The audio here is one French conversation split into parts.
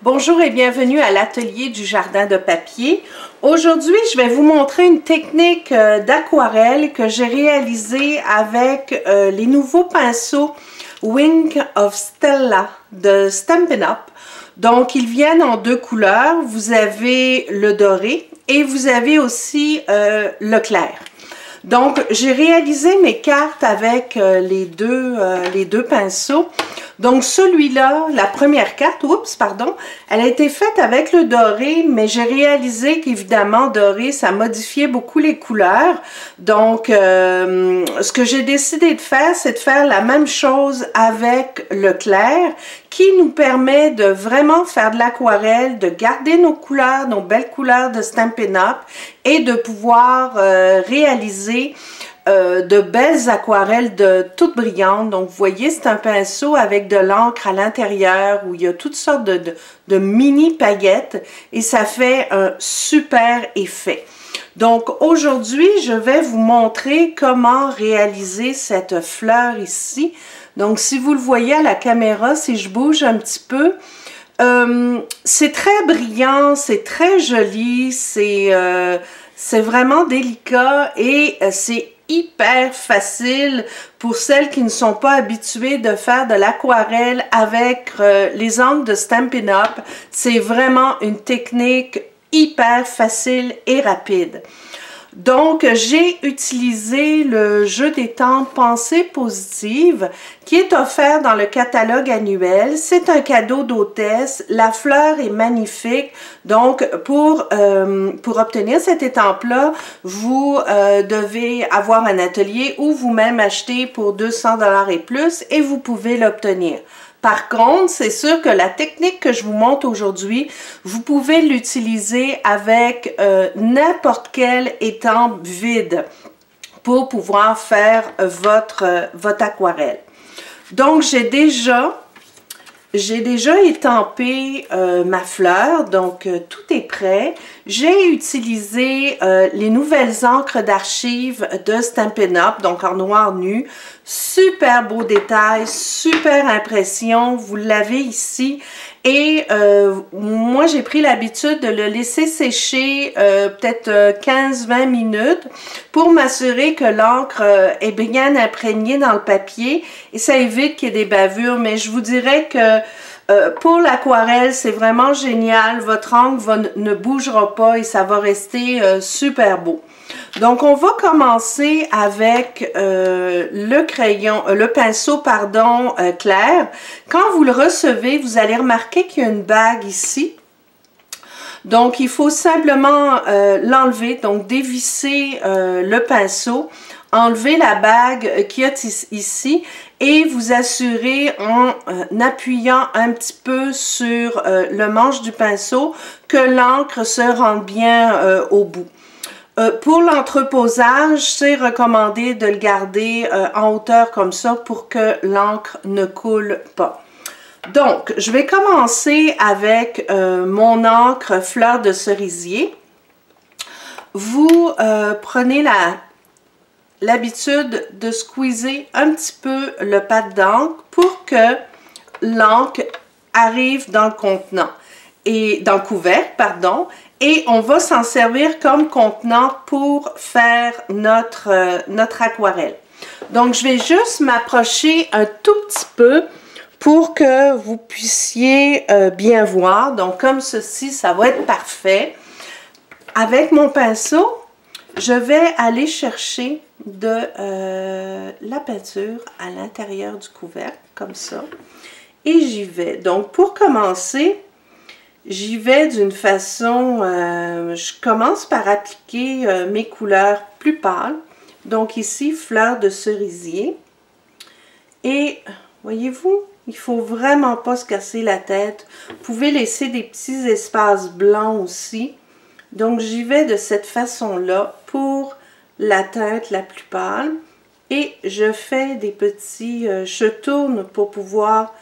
Bonjour et bienvenue à l'atelier du jardin de papier. Aujourd'hui, je vais vous montrer une technique d'aquarelle que j'ai réalisée avec les nouveaux pinceaux Wing of Stella de Stampin' Up. Donc, ils viennent en deux couleurs. Vous avez le doré et vous avez aussi le clair. Donc, j'ai réalisé mes cartes avec les deux pinceaux. Donc, celui-là, la première carte, elle a été faite avec le doré, mais j'ai réalisé qu'évidemment, doré, ça modifiait beaucoup les couleurs. Donc, ce que j'ai décidé de faire, c'est de faire la même chose avec le clair, qui nous permet de vraiment faire de l'aquarelle, de garder nos couleurs, nos belles couleurs de Stampin' Up et de pouvoir réaliser de belles aquarelles toutes brillantes. Donc, vous voyez, c'est un pinceau avec de l'encre à l'intérieur où il y a toutes sortes de mini paillettes et ça fait un super effet. Donc, aujourd'hui, je vais vous montrer comment réaliser cette fleur ici. Donc, si vous le voyez à la caméra, si je bouge un petit peu, c'est très brillant, c'est très joli, c'est vraiment délicat et c'est hyper facile pour celles qui ne sont pas habituées de faire de l'aquarelle avec les encres de Stampin' Up. C'est vraiment une technique hyper facile et rapide. Donc, j'ai utilisé le jeu des teintes Pensée positive qui est offert dans le catalogue annuel. C'est un cadeau d'hôtesse. La fleur est magnifique. Donc, pour obtenir cette étampe-là, vous devez avoir un atelier ou vous-même acheter pour 200 $ et plus et vous pouvez l'obtenir. Par contre, c'est sûr que la technique que je vous montre aujourd'hui, vous pouvez l'utiliser avec n'importe quelle étampe vide pour pouvoir faire votre aquarelle. Donc, j'ai déjà étampé ma fleur, donc tout est prêt. J'ai utilisé les nouvelles encres d'archives de Stampin' Up, donc en noir nu. Super beau détail, super impression, vous l'avez ici. Et moi, j'ai pris l'habitude de le laisser sécher peut-être 15-20 minutes pour m'assurer que l'encre est bien imprégnée dans le papier et ça évite qu'il y ait des bavures. Mais je vous dirais que pour l'aquarelle, c'est vraiment génial. Votre encre ne bougera pas et ça va rester super beau. Donc, on va commencer avec le pinceau clair. Quand vous le recevez, vous allez remarquer qu'il y a une bague ici. Donc, il faut simplement l'enlever, donc dévisser le pinceau, enlever la bague qu'il y a ici et vous assurer en appuyant un petit peu sur le manche du pinceau que l'encre se rende bien au bout. Pour l'entreposage, c'est recommandé de le garder en hauteur comme ça pour que l'encre ne coule pas. Donc, je vais commencer avec mon encre fleur de cerisier. Vous prenez l'habitude de squeezer un petit peu le pad d'encre pour que l'encre arrive dans le contenant et dans le couvercle, pardon. Et on va s'en servir comme contenant pour faire notre aquarelle. Donc, je vais juste m'approcher un tout petit peu pour que vous puissiez bien voir. Donc, comme ceci, ça va être parfait. Avec mon pinceau, je vais aller chercher de la peinture à l'intérieur du couvercle, comme ça. Et j'y vais. Donc, pour commencer, j'y vais d'une façon, je commence par appliquer mes couleurs plus pâles. Donc ici, fleur de cerisier. Et voyez-vous, il ne faut vraiment pas se casser la tête. Vous pouvez laisser des petits espaces blancs aussi. Donc j'y vais de cette façon-là pour la teinte la plus pâle. Et je fais des petits, je tourne pour pouvoir,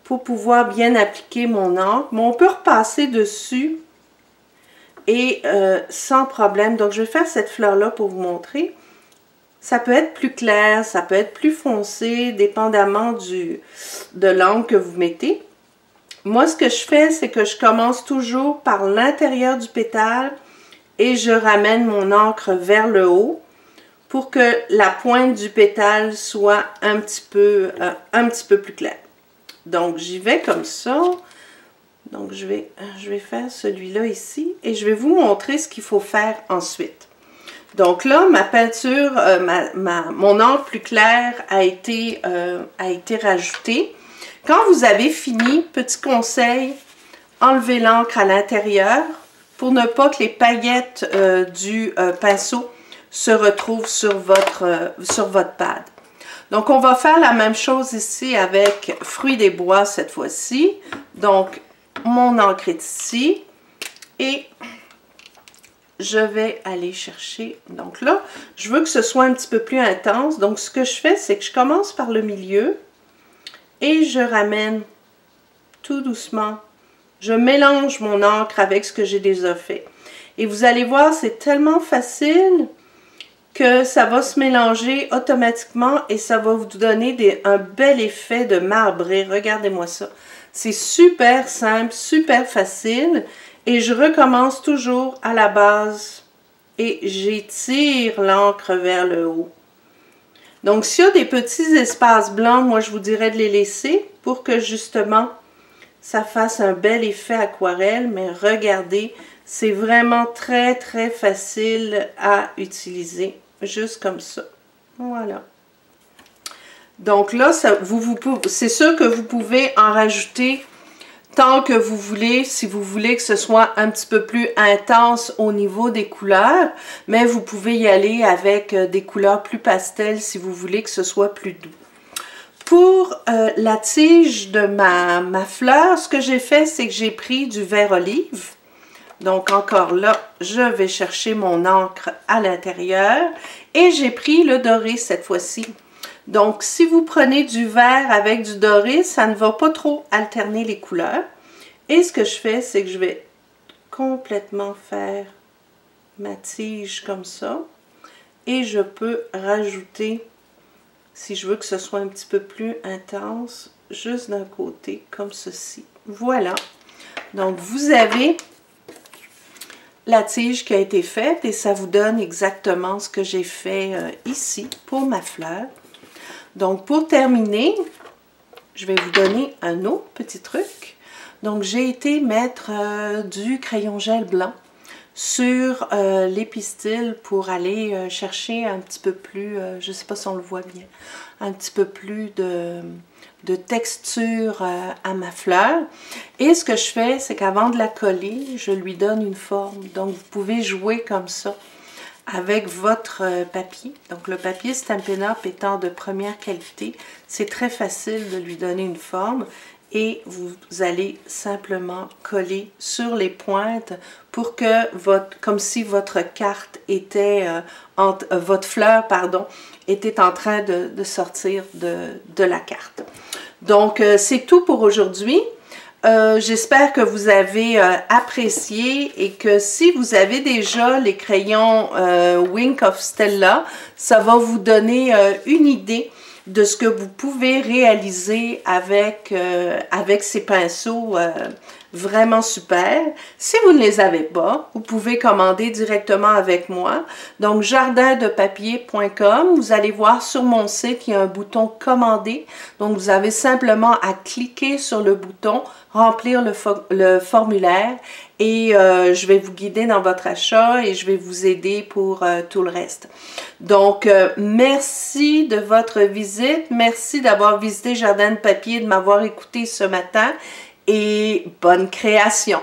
pour pouvoir bien appliquer mon encre. Mais on peut repasser dessus et sans problème. Donc, je vais faire cette fleur-là pour vous montrer. Ça peut être plus clair, ça peut être plus foncé, dépendamment de l'encre que vous mettez. moi, ce que je fais, c'est que je commence toujours par l'intérieur du pétale et je ramène mon encre vers le haut pour que la pointe du pétale soit un petit peu plus claire. Donc, j'y vais comme ça. Donc, je vais faire celui-là ici et je vais vous montrer ce qu'il faut faire ensuite. Donc là, ma peinture, mon encre plus claire a été rajoutée. Quand vous avez fini, petit conseil, enlevez l'encre à l'intérieur pour ne pas que les paillettes du pinceau se retrouvent sur votre pad. Donc, on va faire la même chose ici avec Fruits des bois cette fois-ci. Donc, mon encre est ici et je vais aller chercher. Donc là, je veux que ce soit un petit peu plus intense. Donc, ce que je fais, c'est que je commence par le milieu. Et je ramène tout doucement. Je mélange mon encre avec ce que j'ai déjà fait. Et vous allez voir, c'est tellement facile que ça va se mélanger automatiquement et ça va vous donner un bel effet de marbré. Regardez-moi ça. C'est super simple, super facile. Et je recommence toujours à la base et j'étire l'encre vers le haut. Donc, s'il y a des petits espaces blancs, moi, je vous dirais de les laisser pour que, justement, ça fasse un bel effet aquarelle. Mais regardez, c'est vraiment très, très facile à utiliser, juste comme ça. Voilà. Donc là, c'est sûr que vous pouvez en rajouter tant que vous voulez, si vous voulez que ce soit un petit peu plus intense au niveau des couleurs, mais vous pouvez y aller avec des couleurs plus pastel si vous voulez que ce soit plus doux. Pour la tige de ma fleur, ce que j'ai fait, c'est que j'ai pris du vert olive. Donc encore là, je vais chercher mon encre à l'intérieur et j'ai pris le doré cette fois-ci. Donc, si vous prenez du vert avec du doré, ça ne va pas trop alterner les couleurs. Et ce que je fais, c'est que je vais complètement faire ma tige comme ça. Et je peux rajouter, si je veux que ce soit un petit peu plus intense, juste d'un côté, comme ceci. Voilà. Donc, vous avez la tige qui a été faite et ça vous donne exactement ce que j'ai fait ici pour ma fleur. Donc, pour terminer, je vais vous donner un autre petit truc. Donc, j'ai été mettre du crayon gel blanc sur les pistils pour aller chercher un petit peu plus, je ne sais pas si on le voit bien, un petit peu plus de texture à ma fleur. Et ce que je fais, c'est qu'avant de la coller, je lui donne une forme. Donc, vous pouvez jouer comme ça avec votre papier. Donc, le papier Stampin' Up étant de première qualité, c'est très facile de lui donner une forme et vous allez simplement coller sur les pointes pour que comme si votre carte était, votre fleur, pardon, était en train de sortir de la carte. Donc, c'est tout pour aujourd'hui. J'espère que vous avez apprécié et que si vous avez déjà les crayons Wink of Stella, ça va vous donner une idée de ce que vous pouvez réaliser avec ces pinceaux vraiment super. Si vous ne les avez pas, vous pouvez commander directement avec moi. Donc, jardindepapier.com. Vous allez voir sur mon site, il y a un bouton commander. Donc, vous avez simplement à cliquer sur le bouton, remplir le formulaire et je vais vous guider dans votre achat et je vais vous aider pour tout le reste. Donc, merci de votre visite. Merci d'avoir visité Jardin de Papier, de m'avoir écouté ce matin et bonne création!